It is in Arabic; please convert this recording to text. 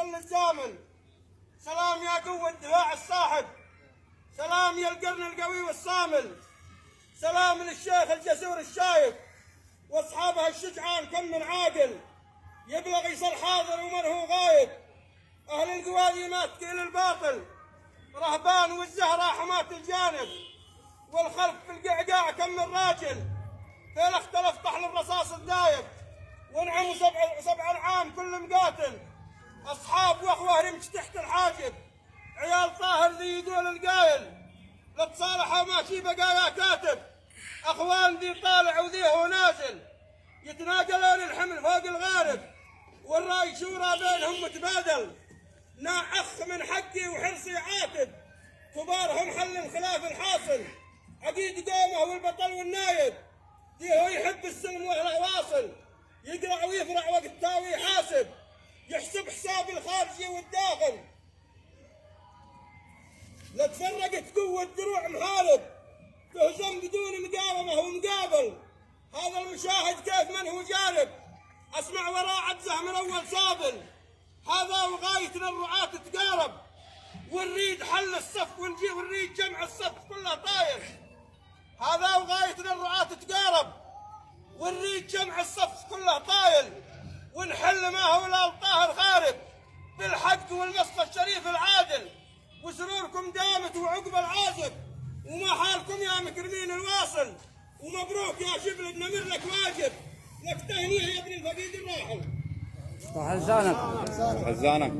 وصل للزامن. سلام يا قوة الدفاع الصاحب، سلام يا القرن القوي والصامل، سلام للشيخ الجسور الشايب واصحابه الشجعان كم من عاقل يبلغ يصل حاضر ومن هو غايب. اهل القوادي ما تقيل الباطل، رهبان والزهراء حماة الجانب، والخلف في القعقاع كم من راجل فين اختلف طحن الرصاص الدايب. وانعموا سبع العام كل مقاتل، اصحاب واخوه رمش تحت الحاجب، عيال طاهر ذي يدول القايل لتصالحوا ماشي بقايا كاتب. اخوان ذي طالع وذي هو نازل يتناقلون الحمل فوق الغارب، والراي شورى بينهم متبادل. نا اخ من حقي وحرصي عاتب، كبارهم حل الخلاف الحاصل، عقيد قومه والبطل والنايب. ذي هو يحب السلم واهله واصل، يقرع ويفرع وقت تاوي حاسب، يحسب حساب الخارجي والداخل. لا تفرقت قوة دروع محارب، تهزم بدون مقاومة ومقابل. هذا المشاهد كيف من هو جانب، اسمع وراء عجزه من اول صابل. هذا وغايتنا الرعاة تقارب، ونريد حل الصف ونريد جمع الصف كله طاير. هذا وغايتنا الرعاة تقارب، ونريد جمع الصف كله طايل، ونحل ما هو لا الطاهر خارب بالحق والمصفى الشريف العادل. وسروركم دامت وعقب العازب، وما حالكم يا مكرمين الواصل. ومبروك يا شبل نمر لك واجب، لك تهنيه يا ابن الفقيد الراحل. حزانك